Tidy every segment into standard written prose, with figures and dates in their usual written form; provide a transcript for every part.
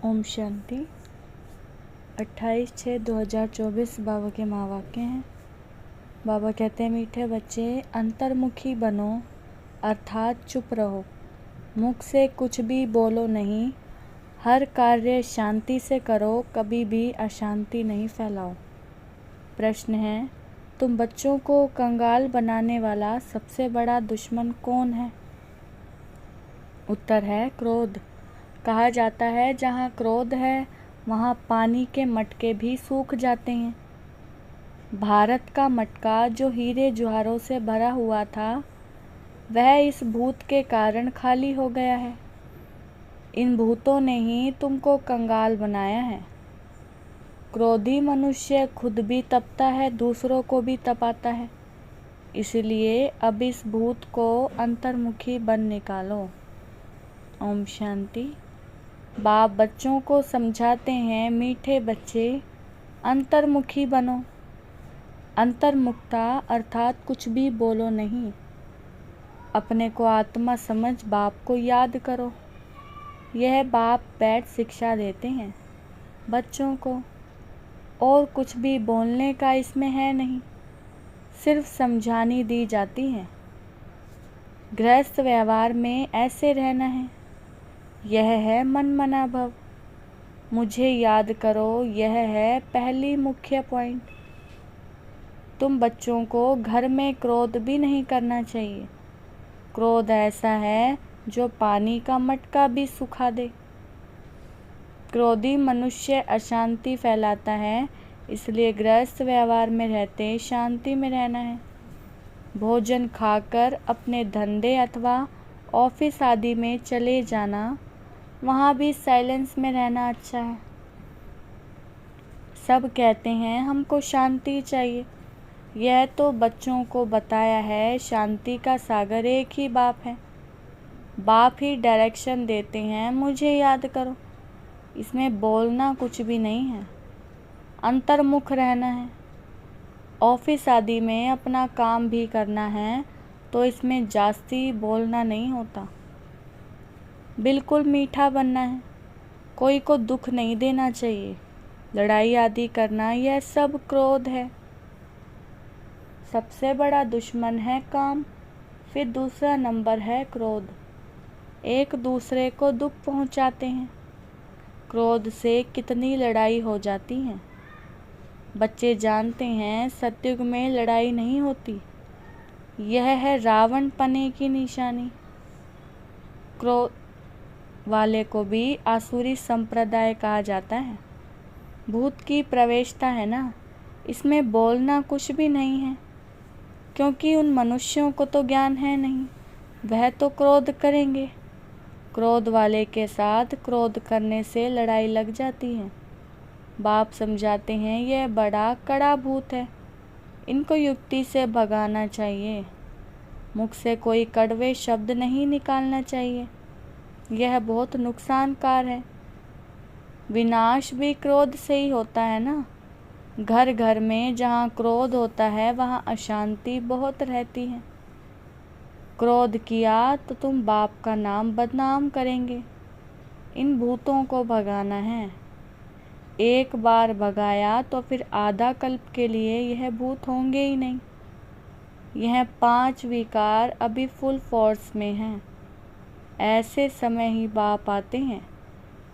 ओम शांति। 28/6/2024 बाबा के महावाक्य हैं। बाबा कहते हैं, मीठे बच्चे अंतर्मुखी बनो, अर्थात चुप रहो, मुख से कुछ भी बोलो नहीं, हर कार्य शांति से करो, कभी भी अशांति नहीं फैलाओ। प्रश्न है, तुम बच्चों को कंगाल बनाने वाला सबसे बड़ा दुश्मन कौन है? उत्तर है क्रोध। कहा जाता है, जहाँ क्रोध है वहाँ पानी के मटके भी सूख जाते हैं। भारत का मटका जो हीरे जवाहरों से भरा हुआ था, वह इस भूत के कारण खाली हो गया है। इन भूतों ने ही तुमको कंगाल बनाया है। क्रोधी मनुष्य खुद भी तपता है, दूसरों को भी तपाता है। इसलिए अब इस भूत को अंतर्मुखी बन निकालो। ओम शांति। बाप बच्चों को समझाते हैं, मीठे बच्चे अंतर्मुखी बनो। अंतर्मुखता अर्थात कुछ भी बोलो नहीं, अपने को आत्मा समझ बाप को याद करो। यह बाप बैठ शिक्षा देते हैं बच्चों को, और कुछ भी बोलने का इसमें है नहीं, सिर्फ समझानी दी जाती है। गृहस्थ व्यवहार में ऐसे रहना है। यह है मन मना भव, मुझे याद करो। यह है पहली मुख्य पॉइंट। तुम बच्चों को घर में क्रोध भी नहीं करना चाहिए। क्रोध ऐसा है जो पानी का मटका भी सुखा दे। क्रोधी मनुष्य अशांति फैलाता है, इसलिए गृहस्थ व्यवहार में रहते शांति में रहना है। भोजन खाकर अपने धंधे अथवा ऑफिस आदि में चले जाना, वहाँ भी साइलेंस में रहना अच्छा है। सब कहते हैं हमको शांति चाहिए। यह तो बच्चों को बताया है, शांति का सागर एक ही बाप है। बाप ही डायरेक्शन देते हैं, मुझे याद करो। इसमें बोलना कुछ भी नहीं है, अंतर्मुख रहना है। ऑफिस आदि में अपना काम भी करना है, तो इसमें जास्ती बोलना नहीं होता। बिल्कुल मीठा बनना है, कोई को दुख नहीं देना चाहिए। लड़ाई आदि करना, यह सब क्रोध है। सबसे बड़ा दुश्मन है काम, फिर दूसरा नंबर है क्रोध। एक दूसरे को दुख पहुंचाते हैं। क्रोध से कितनी लड़ाई हो जाती है। बच्चे जानते हैं सतयुग में लड़ाई नहीं होती। यह है रावण पने की निशानी। क्रोध वाले को भी आसुरी संप्रदाय कहा जाता है। भूत की प्रवेशता है ना, इसमें बोलना कुछ भी नहीं है, क्योंकि उन मनुष्यों को तो ज्ञान है नहीं, वह तो क्रोध करेंगे। क्रोध वाले के साथ क्रोध करने से लड़ाई लग जाती है। बाप समझाते हैं, यह बड़ा कड़ा भूत है, इनको युक्ति से भगाना चाहिए। मुख से कोई कड़वे शब्द नहीं निकालना चाहिए, यह बहुत नुकसानकार है। विनाश भी क्रोध से ही होता है ना। घर घर में जहाँ क्रोध होता है वहाँ अशांति बहुत रहती है। क्रोध किया तो तुम बाप का नाम बदनाम करेंगे। इन भूतों को भगाना है। एक बार भगाया तो फिर आधा कल्प के लिए यह भूत होंगे ही नहीं। यह 5 विकार अभी फुल फोर्स में हैं। ऐसे समय ही बाप आते हैं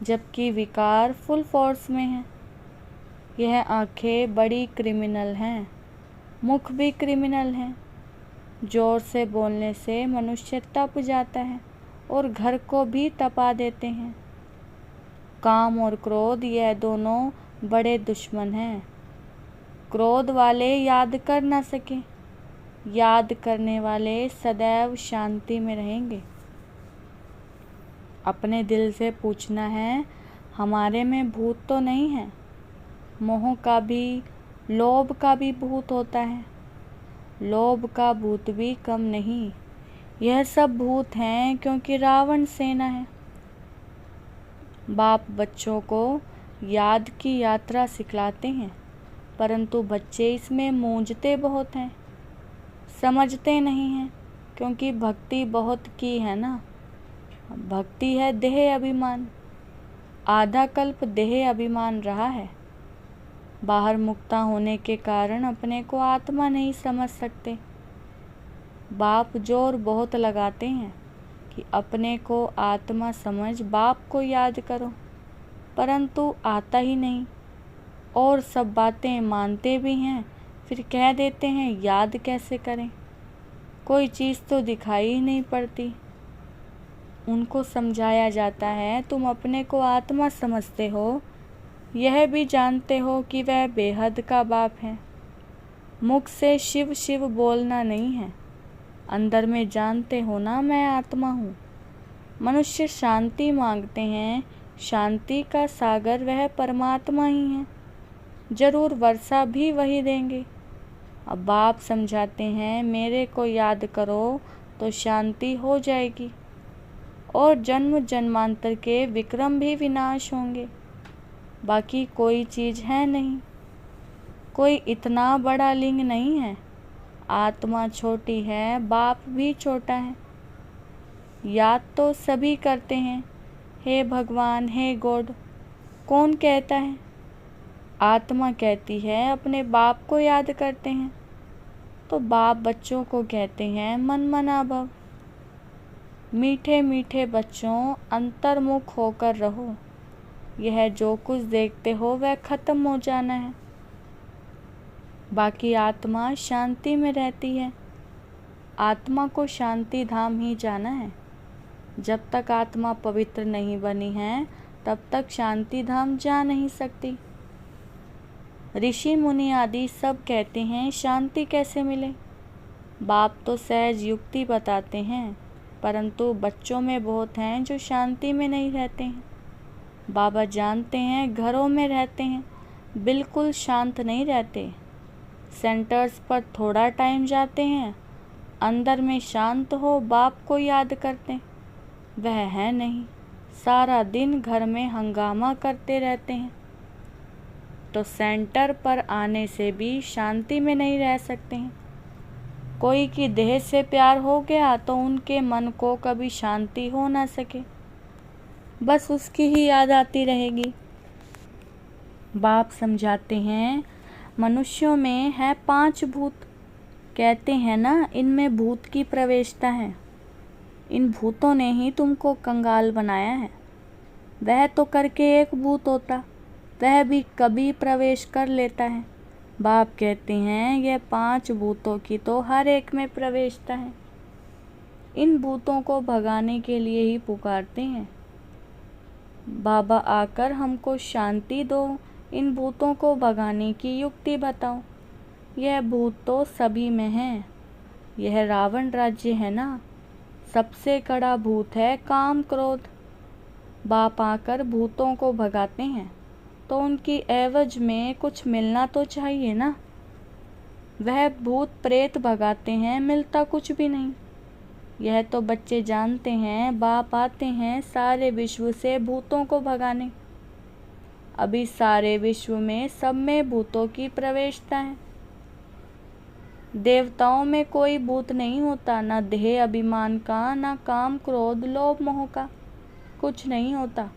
जबकि विकार फुल फोर्स में हैं। यह आंखें बड़ी क्रिमिनल हैं, मुख भी क्रिमिनल हैं। जोर से बोलने से मनुष्य तप जाता है और घर को भी तपा देते हैं। काम और क्रोध, यह दोनों बड़े दुश्मन हैं। क्रोध वाले याद कर ना सके, याद करने वाले सदैव शांति में रहेंगे। अपने दिल से पूछना है, हमारे में भूत तो नहीं है। मोह का भी, लोभ का भी भूत होता है। लोभ का भूत भी कम नहीं। यह सब भूत हैं क्योंकि रावण सेना है। बाप बच्चों को याद की यात्रा सिखलाते हैं, परंतु बच्चे इसमें मूंझते बहुत हैं, समझते नहीं हैं, क्योंकि भक्ति बहुत की है ना। भक्ति है देह अभिमान। आधा कल्प देह अभिमान रहा है। बाहर मुक्ता होने के कारण अपने को आत्मा नहीं समझ सकते। बाप जोर बहुत लगाते हैं कि अपने को आत्मा समझ बाप को याद करो, परंतु आता ही नहीं। और सब बातें मानते भी हैं, फिर कह देते हैं याद कैसे करें, कोई चीज़ तो दिखाई ही नहीं पड़ती। उनको समझाया जाता है तुम अपने को आत्मा समझते हो, यह भी जानते हो कि वह बेहद का बाप है। मुख से शिव शिव बोलना नहीं है, अंदर में जानते हो ना मैं आत्मा हूँ। मनुष्य शांति मांगते हैं, शांति का सागर वह परमात्मा ही है, जरूर वर्षा भी वही देंगे। अब बाप समझाते हैं मेरे को याद करो तो शांति हो जाएगी और जन्म जन्मांतर के विक्रम भी विनाश होंगे। बाकी कोई चीज़ है नहीं, कोई इतना बड़ा लिंग नहीं है। आत्मा छोटी है, बाप भी छोटा है। याद तो सभी करते हैं, हे भगवान, हे गॉड। कौन कहता है? आत्मा कहती है अपने बाप को याद करते हैं। तो बाप बच्चों को कहते हैं मन मना भव। मीठे मीठे बच्चों, अंतर्मुख होकर रहो। यह जो कुछ देखते हो वह खत्म हो जाना है। बाकी आत्मा शांति में रहती है। आत्मा को शांति धाम ही जाना है। जब तक आत्मा पवित्र नहीं बनी है तब तक शांति धाम जा नहीं सकती। ऋषि मुनि आदि सब कहते हैं शांति कैसे मिले। बाप तो सहज युक्ति बताते हैं, परंतु बच्चों में बहुत हैं जो शांति में नहीं रहते हैं। बाबा जानते हैं घरों में रहते हैं, बिल्कुल शांत नहीं रहते। सेंटर्स पर थोड़ा टाइम जाते हैं, अंदर में शांत हो बाप को याद करते, वह है नहीं। सारा दिन घर में हंगामा करते रहते हैं, तो सेंटर पर आने से भी शांति में नहीं रह सकते हैं। कोई की देह से प्यार हो गया तो उनके मन को कभी शांति हो ना सके, बस उसकी ही याद आती रहेगी। बाप समझाते हैं मनुष्यों में है 5 भूत। कहते हैं ना इनमें भूत की प्रवेशता है। इन भूतों ने ही तुमको कंगाल बनाया है। वह तो करके एक भूत होता, वह भी कभी प्रवेश कर लेता है। बाप कहते हैं यह 5 भूतों की तो हर एक में प्रवेशता है। इन भूतों को भगाने के लिए ही पुकारते हैं, बाबा आकर हमको शांति दो, इन भूतों को भगाने की युक्ति बताओ। यह भूत तो सभी में है। यह रावण राज्य है ना, सबसे कड़ा भूत है काम क्रोध। बाप आकर भूतों को भगाते हैं तो उनकी एवज में कुछ मिलना तो चाहिए ना। वह भूत प्रेत भगाते हैं, मिलता कुछ भी नहीं। यह तो बच्चे जानते हैं। बाप आते हैं सारे विश्व से भूतों को भगाने। अभी सारे विश्व में सब में भूतों की प्रवेशता है। देवताओं में कोई भूत नहीं होता, ना देह अभिमान का, ना काम क्रोध लोभ मोह का, कुछ नहीं होता।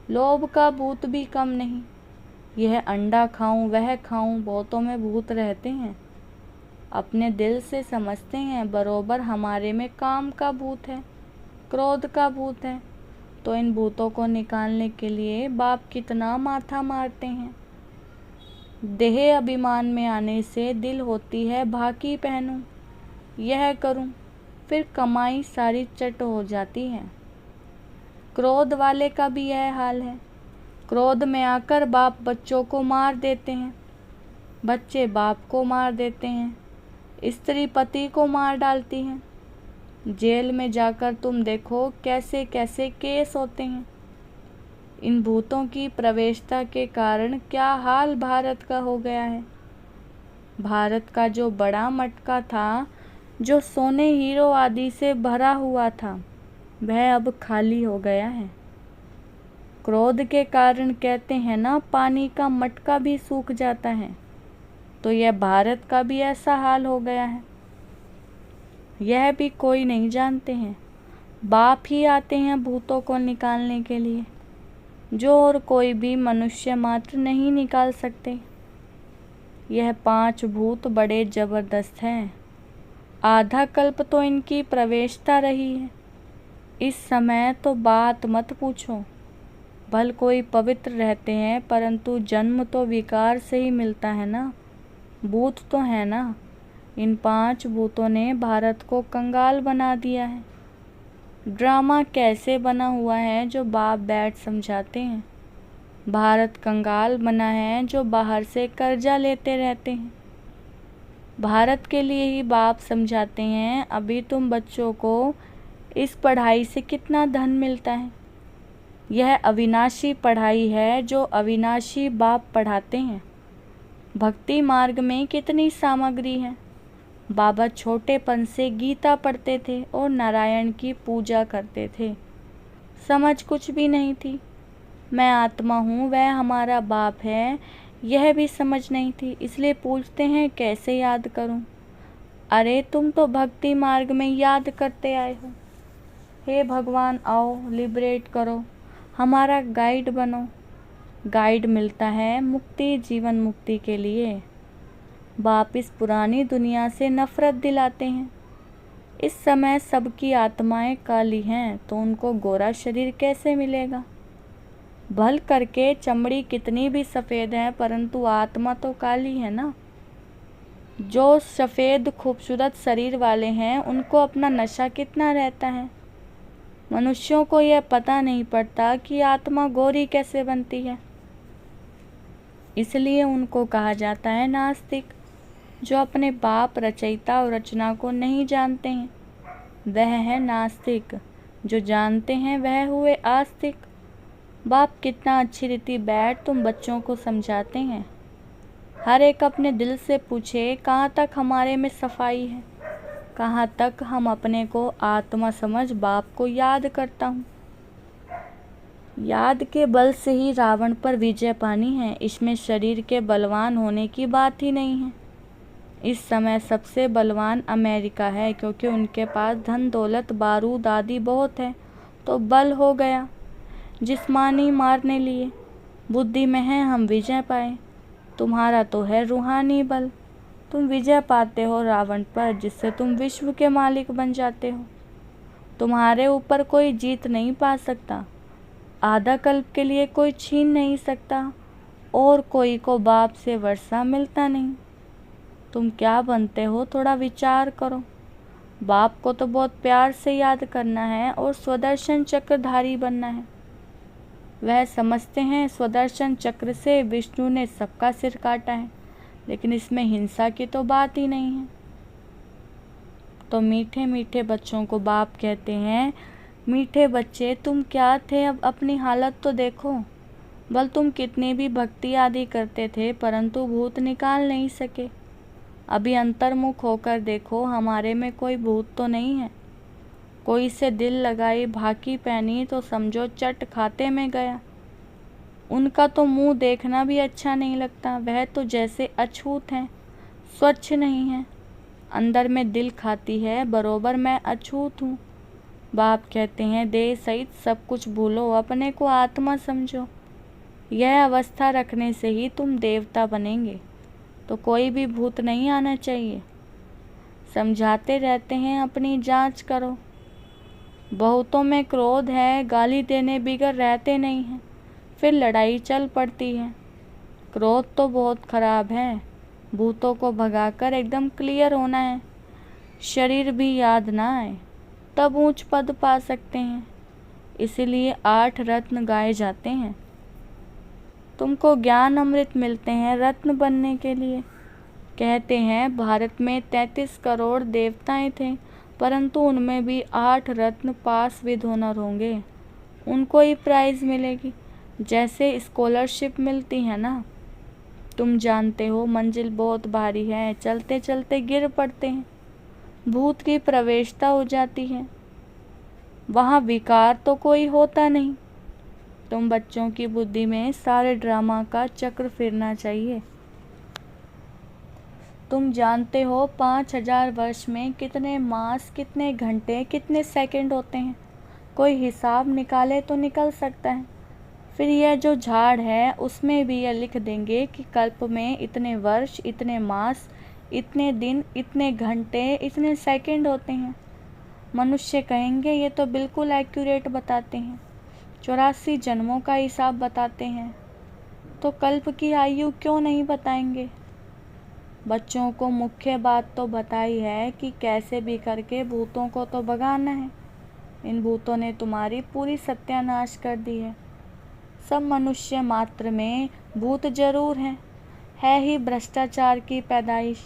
लोभ का भूत भी कम नहीं। यह अंडा खाऊं वह खाऊं, बहुतों में भूत रहते हैं। अपने दिल से समझते हैं बरोबर हमारे में काम का भूत है, क्रोध का भूत है। तो इन भूतों को निकालने के लिए बाप कितना माथा मारते हैं। देह अभिमान में आने से दिल होती है भाकी पहनूं, यह करूं, फिर कमाई सारी चट हो जाती है। क्रोध वाले का भी यह हाल है। क्रोध में आकर बाप बच्चों को मार देते हैं, बच्चे बाप को मार देते हैं, स्त्री पति को मार डालती है। जेल में जाकर तुम देखो कैसे कैसे केस होते हैं। इन भूतों की प्रवेशता के कारण क्या हाल भारत का हो गया है। भारत का जो बड़ा मटका था, जो सोने हीरो आदि से भरा हुआ था, वह अब खाली हो गया है। क्रोध के कारण कहते हैं ना पानी का मटका भी सूख जाता है, तो यह भारत का भी ऐसा हाल हो गया है। यह भी कोई नहीं जानते हैं। बाप ही आते हैं भूतों को निकालने के लिए। जो और कोई भी मनुष्य मात्र नहीं निकाल सकते। यह 5 भूत बड़े जबरदस्त हैं। आधा कल्प तो इनकी प्रवेशता रही है। इस समय तो बात मत पूछो। भल कोई पवित्र रहते हैं, परंतु जन्म तो विकार से ही मिलता है ना। भूत तो है ना। इन 5 भूतों ने भारत को कंगाल बना दिया है। ड्रामा कैसे बना हुआ है जो बाप बैठ समझाते हैं। भारत कंगाल बना है जो बाहर से कर्जा लेते रहते हैं। भारत के लिए ही बाप समझाते हैं, अभी तुम बच्चों को इस पढ़ाई से कितना धन मिलता है। यह अविनाशी पढ़ाई है जो अविनाशी बाप पढ़ाते हैं। भक्ति मार्ग में कितनी सामग्री है। बाबा छोटेपन से गीता पढ़ते थे और नारायण की पूजा करते थे। समझ कुछ भी नहीं थी। मैं आत्मा हूँ, वह हमारा बाप है, यह भी समझ नहीं थी। इसलिए पूछते हैं कैसे याद करूँ। अरे तुम तो भक्ति मार्ग में याद करते आए हो। हे भगवान, आओ लिबरेट करो, हमारा गाइड बनो। गाइड मिलता है मुक्ति, जीवन मुक्ति के लिए। बाप इस पुरानी दुनिया से नफरत दिलाते हैं। इस समय सबकी आत्माएं काली हैं, तो उनको गोरा शरीर कैसे मिलेगा। भल करके चमड़ी कितनी भी सफ़ेद है, परंतु आत्मा तो काली है ना। जो सफ़ेद खूबसूरत शरीर वाले हैं उनको अपना नशा कितना रहता है। मनुष्यों को यह पता नहीं पड़ता कि आत्मा गोरी कैसे बनती है। इसलिए उनको कहा जाता है नास्तिक। जो अपने बाप रचयिता और रचना को नहीं जानते हैं वह है नास्तिक। जो जानते हैं वह हुए आस्तिक। बाप कितना अच्छी रीति बैठ तुम बच्चों को समझाते हैं। हर एक अपने दिल से पूछे कहाँ तक हमारे में सफाई है, कहाँ तक हम अपने को आत्मा समझ बाप को याद करता हूँ। याद के बल से ही रावण पर विजय पानी है। इसमें शरीर के बलवान होने की बात ही नहीं है। इस समय सबसे बलवान अमेरिका है, क्योंकि उनके पास धन दौलत बारूद आदि बहुत है, तो बल हो गया। जिस्मानी मारने लिए, बुद्धि में है हम विजय पाए। तुम्हारा तो है रूहानी बल। तुम विजय पाते हो रावण पर, जिससे तुम विश्व के मालिक बन जाते हो। तुम्हारे ऊपर कोई जीत नहीं पा सकता। आधा कल्प के लिए कोई छीन नहीं सकता, और कोई को बाप से वर्षा मिलता नहीं। तुम क्या बनते हो, थोड़ा विचार करो। बाप को तो बहुत प्यार से याद करना है और स्वदर्शन चक्रधारी बनना है। वह समझते हैं स्वदर्शन चक्र से विष्णु ने सबका सिर काटा है, लेकिन इसमें हिंसा की तो बात ही नहीं है। तो मीठे मीठे बच्चों को बाप कहते हैं, मीठे बच्चे तुम क्या थे, अब अपनी हालत तो देखो। बल तुम कितनी भी भक्ति आदि करते थे, परंतु भूत निकाल नहीं सके। अभी अंतर्मुख होकर देखो, हमारे में कोई भूत तो नहीं है। कोई से दिल लगाई भाकी पहनी तो समझो चट खाते में गया। उनका तो मुंह देखना भी अच्छा नहीं लगता। वह तो जैसे अछूत हैं, स्वच्छ नहीं है। अंदर में दिल खाती है, बरोबर मैं अछूत हूँ। बाप कहते हैं देह सहित सब कुछ भूलो, अपने को आत्मा समझो। यह अवस्था रखने से ही तुम देवता बनेंगे। तो कोई भी भूत नहीं आना चाहिए। समझाते रहते हैं अपनी जांच करो। बहुतों में क्रोध है, गाली देने बिगर रहते नहीं हैं, फिर लड़ाई चल पड़ती है। क्रोध तो बहुत खराब है। भूतों को भगाकर एकदम क्लियर होना है। शरीर भी याद ना आए, तब ऊंच पद पा सकते हैं। इसीलिए 8 रत्न गाए जाते हैं। तुमको ज्ञान अमृत मिलते हैं रत्न बनने के लिए। कहते हैं भारत में 33 करोड़ देवताएं थे, परंतु उनमें भी 8 रत्न पास विद होनर होंगे। उनको ही प्राइज़ मिलेगी, जैसे स्कॉलरशिप मिलती है ना। तुम जानते हो मंजिल बहुत भारी है, चलते चलते गिर पड़ते हैं। भूत की प्रवेशता हो जाती है। वहाँ विकार तो कोई होता नहीं। तुम बच्चों की बुद्धि में सारे ड्रामा का चक्र फिरना चाहिए। तुम जानते हो 5000 वर्ष में कितने मास, कितने घंटे, कितने सेकंड होते हैं। कोई हिसाब निकाले तो निकल सकता है। फिर यह जो झाड़ है उसमें भी यह लिख देंगे कि कल्प में इतने वर्ष, इतने मास, इतने दिन, इतने घंटे, इतने सेकंड होते हैं। मनुष्य कहेंगे ये तो बिल्कुल एक्यूरेट बताते हैं, 84 जन्मों का हिसाब बताते हैं, तो कल्प की आयु क्यों नहीं बताएंगे। बच्चों को मुख्य बात तो बताई है कि कैसे भी करके भूतों को तो भगाना है। इन भूतों ने तुम्हारी पूरी सत्यानाश कर दी है। सब मनुष्य मात्र में भूत जरूर हैं, है ही भ्रष्टाचार की पैदाइश।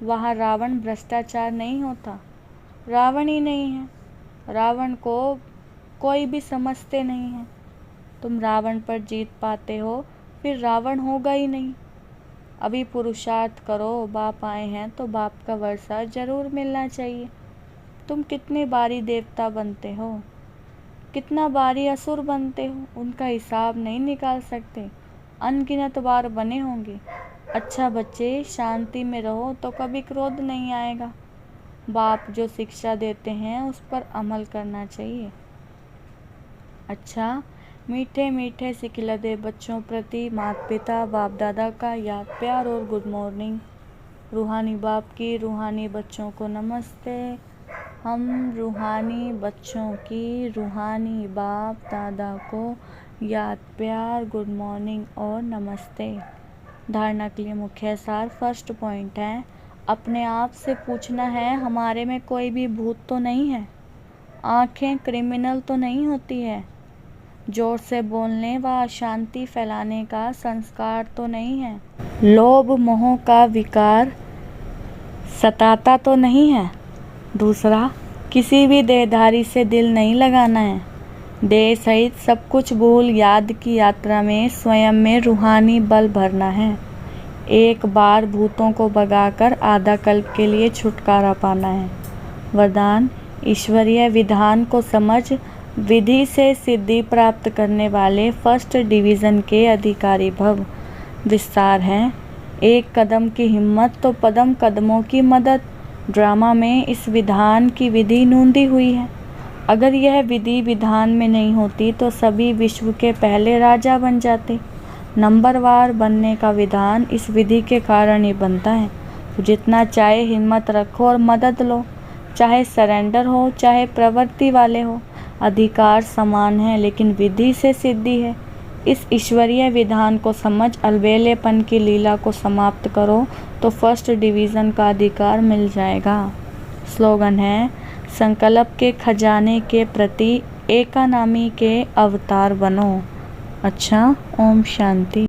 वहाँ रावण भ्रष्टाचार नहीं होता, रावण ही नहीं है। रावण को कोई भी समझते नहीं है। तुम रावण पर जीत पाते हो, फिर रावण होगा ही नहीं। अभी पुरुषार्थ करो, बाप आए हैं तो बाप का वर्षा जरूर मिलना चाहिए। तुम कितने बारी देवता बनते हो, कितना बारी असुर बनते हो, उनका हिसाब नहीं निकाल सकते। अनगिनत बार बने होंगे। अच्छा बच्चे, शांति में रहो तो कभी क्रोध नहीं आएगा। बाप जो शिक्षा देते हैं उस पर अमल करना चाहिए। अच्छा, मीठे मीठे से खिलते बच्चों प्रति माता पिता बाप दादा का याद प्यार और गुड मॉर्निंग। रूहानी बाप की रूहानी बच्चों को नमस्ते। हम रूहानी बच्चों की रूहानी बाप दादा को याद प्यार गुड मॉर्निंग और नमस्ते। धारणा के लिए मुख्य सार। फर्स्ट पॉइंट है, अपने आप से पूछना है हमारे में कोई भी भूत तो नहीं है, आँखें क्रिमिनल तो नहीं होती है, जोर से बोलने व अशांति फैलाने का संस्कार तो नहीं है, लोभ मोह का विकार सताता तो नहीं है। दूसरा, किसी भी देहधारी से दिल नहीं लगाना है। देह सहित सब कुछ भूल याद की यात्रा में स्वयं में रूहानी बल भरना है। एक बार भूतों को भगाकर आधा कल्प के लिए छुटकारा पाना है। वरदान, ईश्वरीय विधान को समझ विधि से सिद्धि प्राप्त करने वाले फर्स्ट डिवीज़न के अधिकारी भव। विस्तार है, एक कदम की हिम्मत तो पदम कदमों की मदद। ड्रामा में इस विधान की विधि नूंदी हुई है। अगर यह विधि विधान में नहीं होती तो सभी विश्व के पहले राजा बन जाते। नंबरवार बनने का विधान इस विधि के कारण ही बनता है। तो जितना चाहे हिम्मत रखो और मदद लो, चाहे सरेंडर हो चाहे प्रवृत्ति वाले हो, अधिकार समान है, लेकिन विधि से सिद्धि है। इस ईश्वरीय विधान को समझ अलबेलेपन की लीला को समाप्त करो तो फर्स्ट डिवीज़न का अधिकार मिल जाएगा। स्लोगन है, संकल्प के खजाने के प्रति एकानामी के अवतार बनो। अच्छा, ओम शांति।